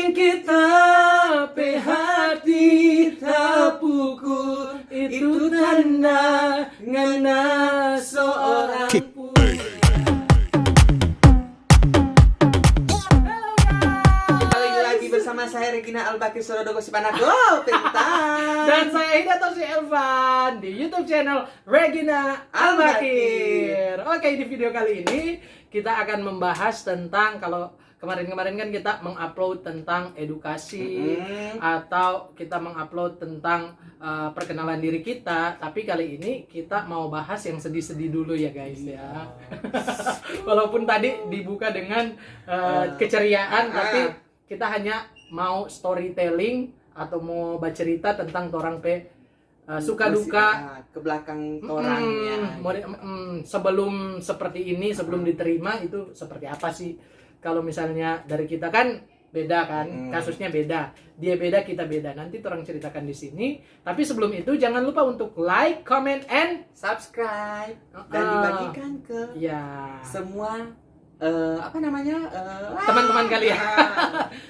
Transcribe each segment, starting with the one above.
Sing kita pe hati terpukul, itu tanda ngana seorang pun. Kembali lagi bersama saya Regina Albakir Sorodogo Sipanago Tentang. Dan saya Ida Tosi Elvan di YouTube channel Regina Albakir. Oke, di video kali ini kita akan membahas tentang, kalau kemarin-kemarin kan kita mengupload tentang edukasi atau kita mengupload tentang perkenalan diri kita, tapi kali ini kita mau bahas yang sedih-sedih dulu ya guys ya. Walaupun tadi dibuka dengan keceriaan, tapi kita hanya mau storytelling atau mau bercerita tentang torang suka duka ke belakang orangnya. Sebelum seperti ini, sebelum diterima itu seperti apa sih? Kalau misalnya dari kita kan beda kan, kasusnya beda, dia beda, kita beda. Nanti orang ceritakan di sini. Tapi sebelum itu jangan lupa untuk like, comment, and subscribe dan dibagikan ke semua teman-teman kalian.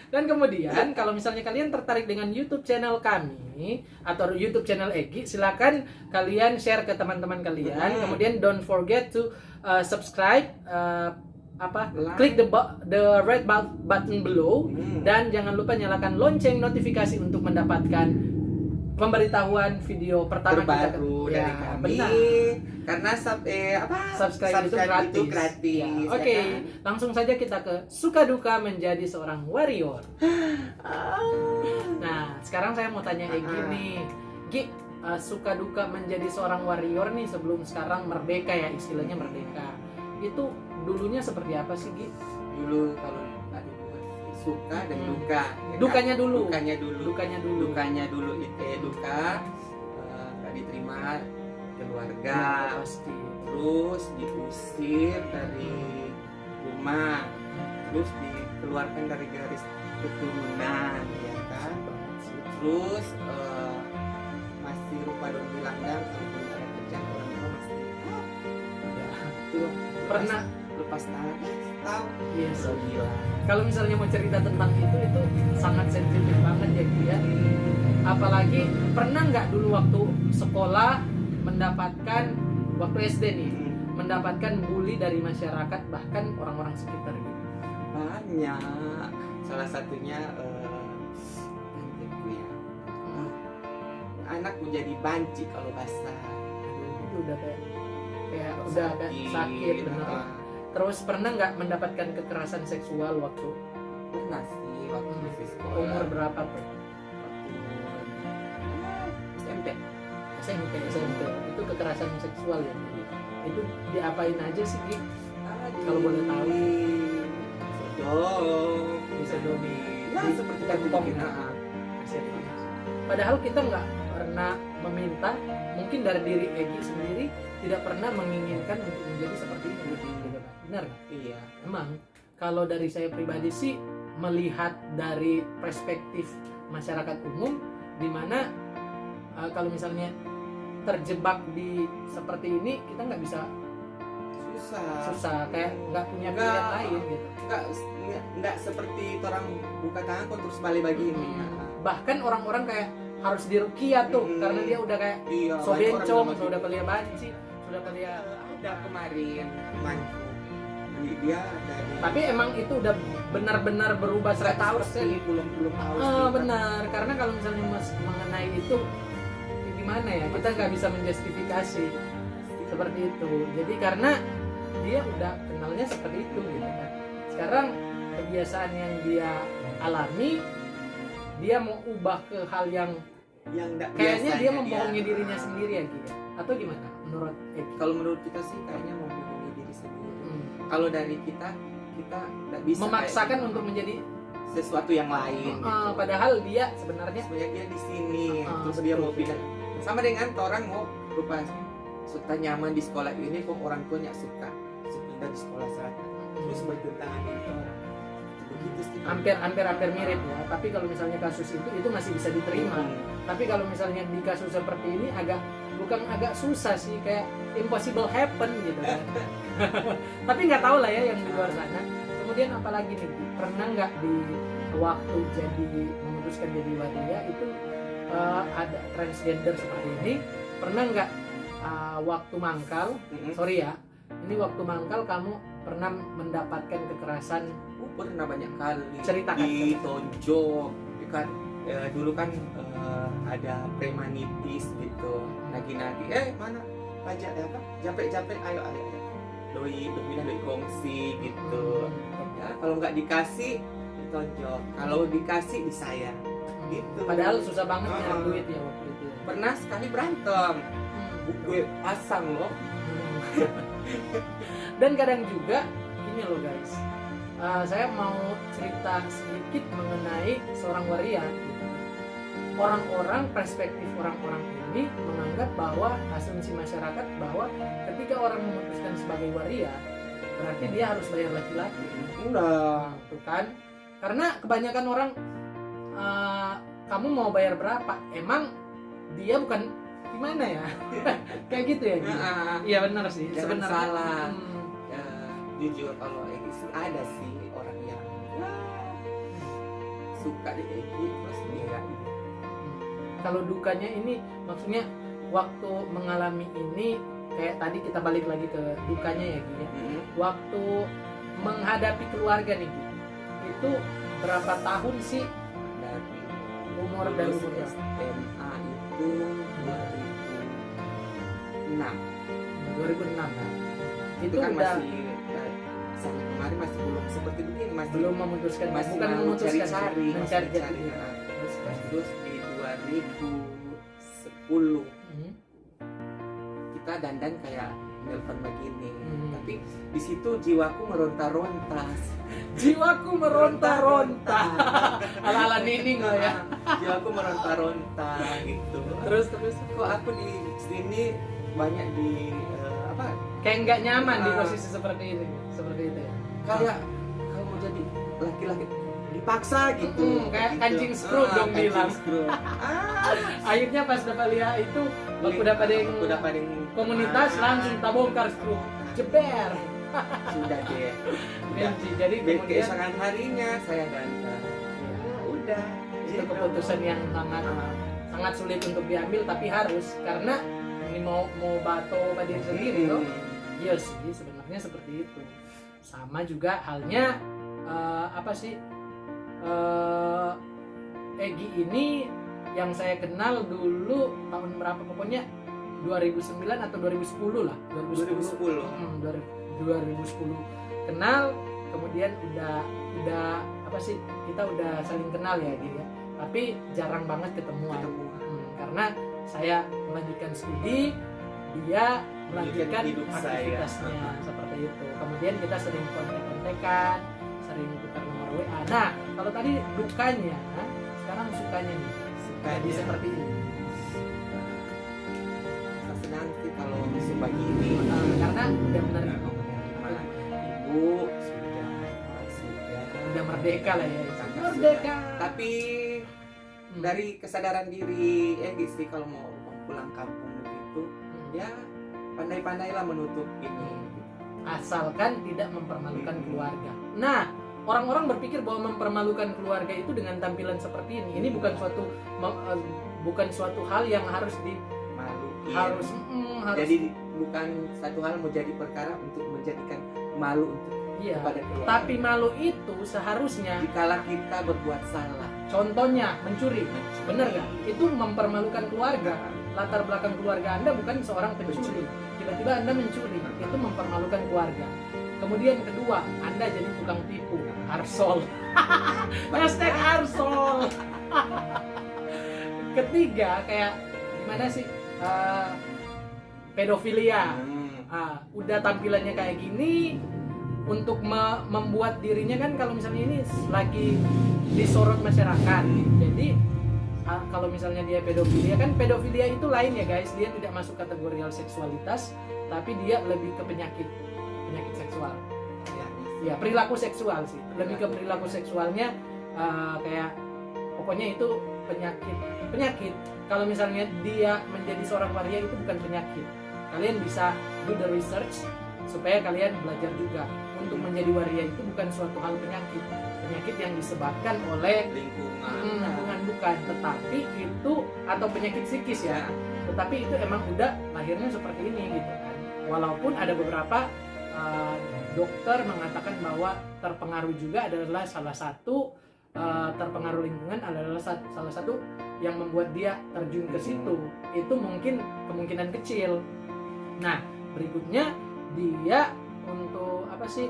Dan kemudian kalau misalnya kalian tertarik dengan YouTube channel kami atau YouTube channel Egi, silakan kalian share ke teman-teman kalian. Kemudian don't forget to subscribe, klik the red button below, dan jangan lupa nyalakan lonceng notifikasi untuk mendapatkan pemberitahuan video pertama terbaru kita. dari kami. Benar. Karena subscribe itu gratis. Ya. Oke, langsung saja kita ke suka duka menjadi seorang warrior. Nah, sekarang saya mau tanya Egi nih. Gi, suka duka menjadi seorang warrior nih sebelum sekarang merdeka ya, istilahnya merdeka. Itu dulunya seperti apa sih, Gi? Dulu kalau tadi suka dan duka. Dukanya dulu. Dukanya dulu itu duka, nggak diterima keluarga, pasti. Terus diusir dari rumah, terus dikeluarkan dari garis keturunan, ya kan? Terus masih rupa dong bilang dan kalau belum ada kerjaan orang tua masih itu pernah lepas tahu. Iya, so gila. Kalau misalnya mau cerita tentang itu sangat sensitif banget ya dia. Apalagi pernah nggak dulu waktu sekolah mendapatkan, waktu SD nih, mendapatkan bully dari masyarakat bahkan orang-orang sekitar gitu? Banyak. Salah satunya anakku ya. Anakku jadi banci kalau basah. Itu udah kayak udah sakit bener. Terus pernah nggak mendapatkan kekerasan seksual waktu? Pernah sih waktu masih sekolah. Umur berapa tuh? Waktu SMP. Itu kekerasan seksual ya? Itu diapain aja sih, Gi? Kalau boleh tahu. Disedoni. Nah, seperti tempong. itu. Padahal kita nggak pernah meminta, mungkin dari diri Egi sendiri tidak pernah menginginkan untuk menjadi seperti itu. Benar nggak? Iya. Emang kalau dari saya pribadi sih melihat dari perspektif masyarakat umum, di mana kalau misalnya terjebak di seperti ini kita nggak bisa, susah kayak nggak punya pilihan lain gitu. Nggak seperti orang buka tangan kok terus balik begini. Bahkan orang-orang kayak harus diruqyah tuh karena dia udah kayak so bencong, sudah pelia banci, sudah pelia. Udah kemarin dia dari. Tapi emang itu udah benar-benar berubah 100%. Belum tahu. Benar, karena kalau misalnya mengenai itu gimana ya, kita nggak bisa menjustifikasi seperti itu. Jadi karena dia udah kenalnya seperti itu gitu kan. Sekarang kebiasaan yang dia alami, dia mau ubah ke hal yang kayaknya dia membohongi dirinya sendiri ya gitu. Atau gimana menurut Eki? Kalau menurut kita sih kayaknya membohongi diri sendiri. Kalau dari kita nggak bisa memaksakan untuk menjadi sesuatu yang lain. Gitu. Padahal dia sebenarnya dia di sini, terus dia mau pindah. Sama dengan orang mau lupa suka nyaman di sekolah ini, kok orang tuanya suka pindah di sekolah sana, terus bertentangan itu. Begitu sih. Hampir mirip ya. Tapi kalau misalnya kasus itu masih bisa diterima. Tapi kalau misalnya di kasus seperti ini bukan agak susah sih, kayak impossible happen gitu kan. Tapi nggak tahu lah ya yang di luar sana. Kemudian apalagi nih, pernah nggak waktu memutuskan jadi waria itu ada transgender seperti ini, pernah nggak waktu mangkal, sorry ya, ini waktu mangkal kamu pernah mendapatkan kekerasan? Pernah banyak kali. Ceritakan. Ditonjok, kan dulu kan ada premanitis gitu, nagi-nagi, mana pajak apa, japek-japek, ayo doi kongsi gitu. Ya, kalau nggak dikasih ditonjok, kalau dikasih disayang gitu. Padahal susah banget nyari duit ya waktu itu. Pernah sekali berantem, gue pasang loh. Dan kadang juga ini loh guys, saya mau cerita sedikit mengenai seorang waria gitu. Orang-orang, perspektif orang-orang ini menganggap bahwa asumsi masyarakat bahwa ketika orang memutuskan sebagai waria berarti dia harus bayar laki-laki. Enggak, Tuh kan, karena kebanyakan orang kamu mau bayar berapa, emang dia bukan gimana ya. Kayak gitu ya gitu. Iya benar sih jangan sebenarnya. salah. Jujur kalau Egi sih ada sih orang yang suka di Egi terus dia Kalau dukanya ini maksudnya waktu mengalami ini, kayak tadi kita balik lagi ke dukanya ya Gi ya. Waktu menghadapi keluarga nih Gi, itu berapa tahun sih dari umur dan lulus umur SMA itu 2006. 2006 kan? Itu kan udah masih sampai kemarin masih belum seperti begini, masih belum memutuskan, masih bukan mau memutuskan, cari-cari, mencari masih jati diri. Terus di 2010 kita dandan kayak nelpon begini, tapi di situ jiwaku meronta-ronta. Jiwaku meronta-ronta. Ala-ala Nining lah ya. Jiwaku meronta-ronta gitu. Terus Kok aku di sini banyak di apa? kayak nggak nyaman di posisi seperti ini, seperti itu ya. Kayak kalau mau jadi laki-laki dipaksa gitu. Kayak gitu. kancing skrup dong kancing bilang. skrup. Akhirnya pas dapat lihat itu waktu dapat yang komunitas langsung tabongkar skrup, jeber. Sudah deh. Benci. Jadi kemudian Keesokan harinya saya dandan. Udah. itu keputusan yang sangat sulit untuk diambil, tapi harus, karena ini mau bato pada diri sendiri loh. Iya sih, sebenarnya seperti itu. Sama juga halnya Egi ini yang saya kenal dulu tahun berapa, pokoknya 2009 atau 2010 lah, 2010 kenal, kemudian udah kita udah saling kenal ya Egi ya, tapi jarang banget ketemuan. Karena saya melanjutkan studi, dia melanjutkan aktivitasnya seperti itu. Kemudian kita sering kontek-kontekan, sering tukar nomor WA. Nah, kalau tadi dukanya, sekarang sukanya nih. Jadi seperti ini. Senang sih kalau suka gini. Karena udah menerima Ibu udah merdeka lah ya. Sangat Merdeka. Tapi dari kesadaran diri sih kalau mau pulang kampung begitu, ya pandai-pandailah menutup ini. Asalkan tidak mempermalukan keluarga. Nah, orang-orang berpikir bahwa mempermalukan keluarga itu dengan tampilan seperti ini. Ini bukan suatu hal yang harus harus. Jadi bukan satu hal mau jadi perkara untuk menjadikan malu untuk kepada keluarga. Tapi malu itu seharusnya dikala kita berbuat salah. Contohnya mencuri, benar nggak? Itu mempermalukan keluarga. Latar belakang keluarga Anda bukan seorang pencuri. Tiba-tiba Anda mencuri, itu mempermalukan keluarga. Kemudian kedua, Anda jadi tukang tipu, arsol. Hashtag arsol. Ketiga, kayak gimana sih? Pedofilia. Udah tampilannya kayak gini, untuk membuat dirinya kan, kalau misalnya ini lagi disorot masyarakat. Jadi kalau misalnya dia pedofilia, kan pedofilia itu lain ya guys, dia tidak masuk kategori seksualitas, tapi dia lebih ke penyakit seksual ya, perilaku seksual sih, lebih ke perilaku seksualnya. Kayak pokoknya itu penyakit. Kalau misalnya dia menjadi seorang waria itu bukan penyakit. Kalian bisa do the research supaya kalian belajar juga. Untuk menjadi waria itu bukan suatu hal penyakit. penyakit yang disebabkan oleh lingkungan, bukan, tetapi itu atau penyakit psikis ya, tetapi itu emang udah lahirnya seperti ini gitu kan. Walaupun ada beberapa dokter mengatakan bahwa terpengaruh juga adalah salah satu terpengaruh lingkungan adalah salah satu yang membuat dia terjun ke situ. Itu mungkin kemungkinan kecil. Nah, berikutnya dia untuk apa sih?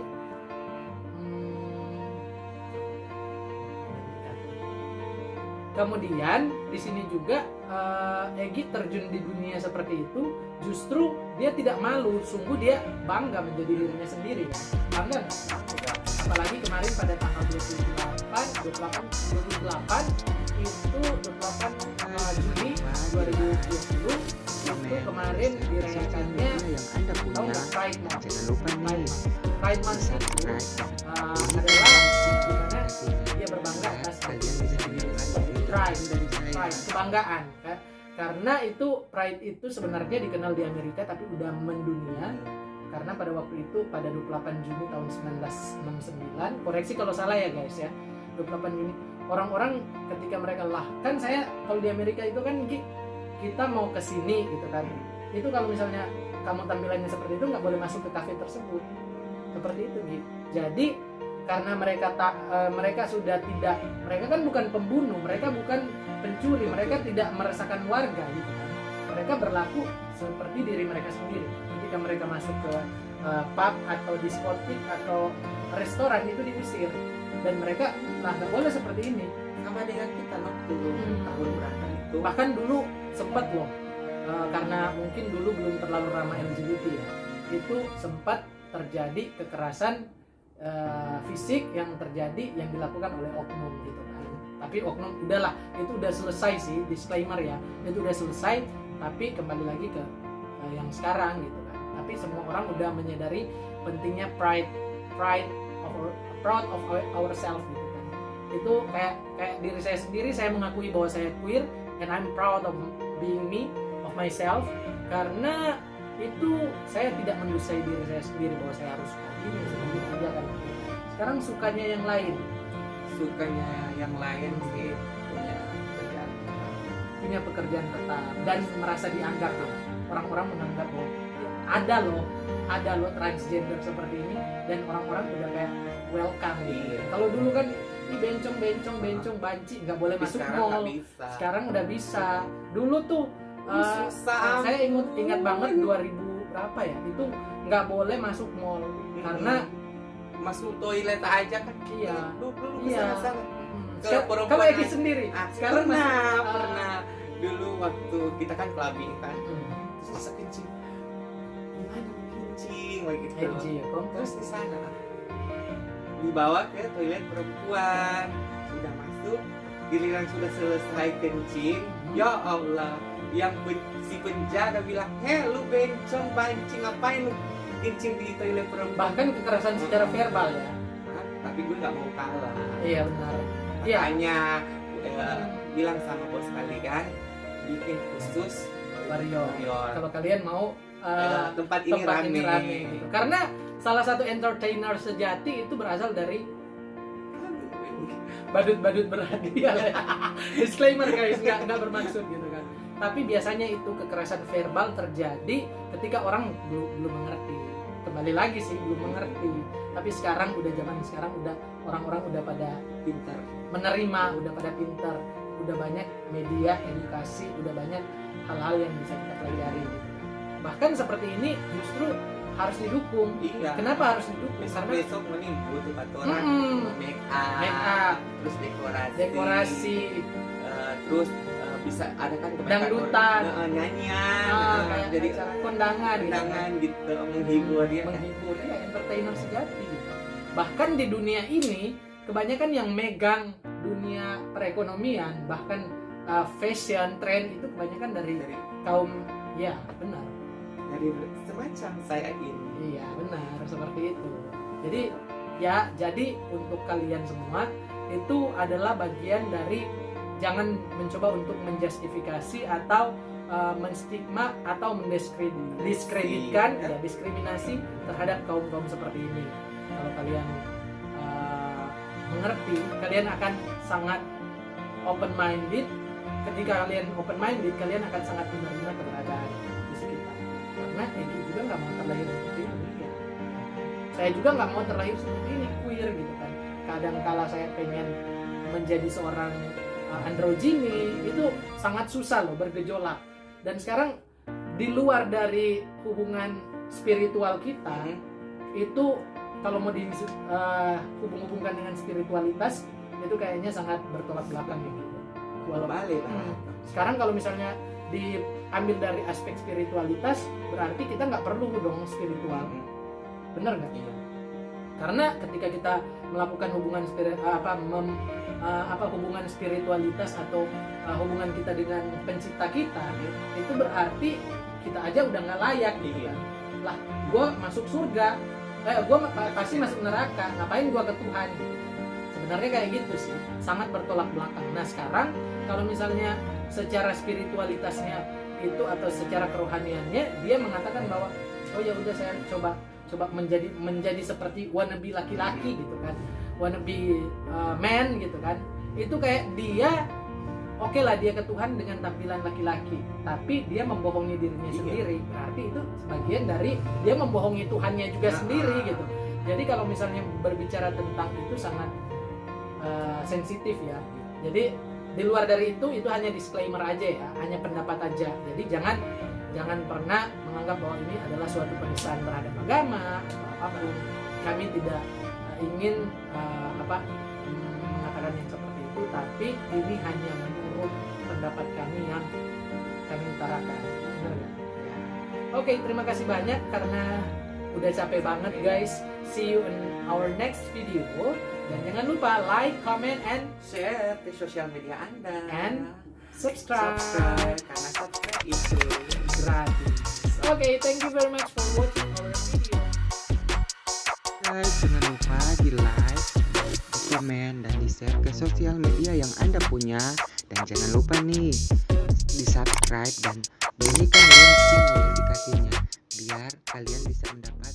Kemudian di sini juga Egy terjun di dunia seperti itu, justru dia tidak malu, sungguh dia bangga menjadi dirinya sendiri. Bangga nggak? Apalagi kemarin pada tanggal 28 Juni 2020 itu kemarin dirayakannya tahu nggak Pride Month? Pride Month itu adalah dimana dia berbangga atas Pride, kebanggaan kan? Karena itu Pride itu sebenarnya dikenal di Amerika tapi udah mendunia karena pada waktu itu pada 28 Juni tahun 1969, koreksi kalau salah ya guys ya, 28 Juni orang-orang ketika mereka kan saya kalau di Amerika itu kan kita mau ke sini gitu kan, itu kalau misalnya kamu tampilannya seperti itu nggak boleh masuk ke kafe tersebut seperti itu gitu. Jadi karena mereka sudah tidak, mereka kan bukan pembunuh, mereka bukan pencuri, mereka tidak meresahkan warga gitu kan. Mereka berlaku seperti diri mereka sendiri. Ketika mereka masuk ke pub atau diskotik atau restoran itu diusir, dan mereka nggak boleh seperti ini. Sama dengan kita dulu tahun berapa itu. Bahkan dulu sempat loh, karena mungkin dulu belum terlalu ramai LGBT ya, itu sempat terjadi kekerasan fisik yang dilakukan oleh oknum gitu kan. Tapi oknum udahlah, itu udah selesai sih, disclaimer ya, itu udah selesai. Tapi kembali lagi ke yang sekarang gitu kan. Tapi semua orang udah menyadari pentingnya proud of ourselves gitu kan. Itu kayak diri saya sendiri, saya mengakui bahwa saya queer and I'm proud of being me, of myself, karena itu saya tidak mendustai diri saya sendiri bahwa saya harus ini seperti aja kan. Sekarang sukanya yang lain sih punya pekerjaan tetap dan merasa dianggap loh. Orang-orang menganggap loh ada loh transgender seperti ini, dan orang-orang udah kayak welcome gitu. Kalau dulu kan ini bencong banci nggak boleh masuk mall. Sekarang udah bisa. Dulu tuh saya ingat banget 2000 berapa ya, itu nggak boleh masuk mall karena masuk toilet aja kan. Iya. Kamu Egy sendiri sekarang pernah dulu waktu kita kan clubbing kan, terus bisa kencing gitu. Terus di sana dibawa ke toilet perempuan, sudah masuk, giliran sudah selesai kencing, ya Allah, yang si penjaga bilang, lu bencong banci, ngapain lu kencing di toilet perempuan? Bahkan kekerasan secara verbal ya. Tapi gue nggak mau kalah. Iya benar. Makanya bilang sama bos kalian bikin khusus Warrior. Kalau kalian mau tempat ini rame gitu. Karena salah satu entertainer sejati itu berasal dari badut-badut berhadiah. Disclaimer guys, nggak bermaksud gitu kan. Tapi biasanya itu kekerasan verbal terjadi ketika orang belum mengerti. Kembali lagi sih belum mengerti. Tapi sekarang zaman sekarang udah orang-orang udah pada pintar menerima, udah pada pintar, udah banyak media edukasi, udah banyak hal-hal yang bisa kita pelajari gitu. Bahkan seperti ini justru harus didukung. Iya. Kenapa harus didukung? Besok mending butuh orang make up, terus dekorasi, terus bisa ada kan dangdutan, nyanyian, kayak jadi kondangan gitu, menghibur ya, entertainer sejati gitu. Bahkan di dunia ini kebanyakan yang megang dunia perekonomian, bahkan fashion trend itu kebanyakan dari kaum, ya benar, dari semacam saya ini. Iya benar, seperti itu. Jadi untuk kalian semua itu adalah bagian dari jangan mencoba untuk menjustifikasi atau menstigma atau mendiskreditkan diskriminasi terhadap kaum seperti ini. Kalau kalian mengerti, kalian akan sangat open minded. Ketika kalian open minded, kalian akan sangat menerima keberadaan di sekitar. Karena Egi juga nggak mau terlahir seperti ini. Ya. Saya juga nggak mau terlahir seperti ini, queer gitu kan. Kadang kala saya pengen menjadi seorang androgini, itu sangat susah loh, bergejolak. Dan sekarang di luar dari hubungan spiritual kita, itu kalau mau dihubung-hubungkan dengan spiritualitas, itu kayaknya sangat bertolak belakang gitu. Balik Sekarang kalau misalnya diambil dari aspek spiritualitas, berarti kita nggak perlu dong spiritual, bener nggak? Iya. Karena ketika kita melakukan hubungan hubungan spiritualitas atau hubungan kita dengan pencipta kita, itu berarti kita aja udah nggak layak gitu kan. Lah, gue masuk surga, gue pasti masuk neraka, ngapain gue ke Tuhan? Sebenarnya kayak gitu sih, sangat bertolak belakang. Nah sekarang kalau misalnya secara spiritualitasnya itu atau secara kerohaniannya, dia mengatakan bahwa oh ya udah saya coba menjadi seperti wannabe laki-laki gitu kan, wannabe man gitu kan. Itu kayak dia oke lah, dia ke Tuhan dengan tampilan laki-laki, tapi dia membohongi dirinya sendiri. Berarti itu sebagian dari dia membohongi Tuhannya juga sendiri gitu. Jadi kalau misalnya berbicara tentang itu sangat sensitif ya. Jadi di luar dari itu hanya disclaimer aja ya, hanya pendapat aja. Jadi jangan pernah menganggap bahwa ini adalah suatu penistaan terhadap agama atau apapun. Kami tidak ingin mengatakan yang seperti itu, tapi ini hanya menurut pendapat kami yang kami utarakan. Benar nggak? Ya. Oke, terima kasih banyak karena udah capek banget guys. See you in our next video. Dan jangan lupa like, comment, and share di sosial media Anda. And subscribe. Karena subscribe itu gratis. Okay, thank you very much for watching our video. Guys, jangan lupa di like, di komen, dan di share ke sosial media yang Anda punya. Dan jangan lupa nih di subscribe dan bunyikan lonceng notifikasinya biar kalian bisa mendapat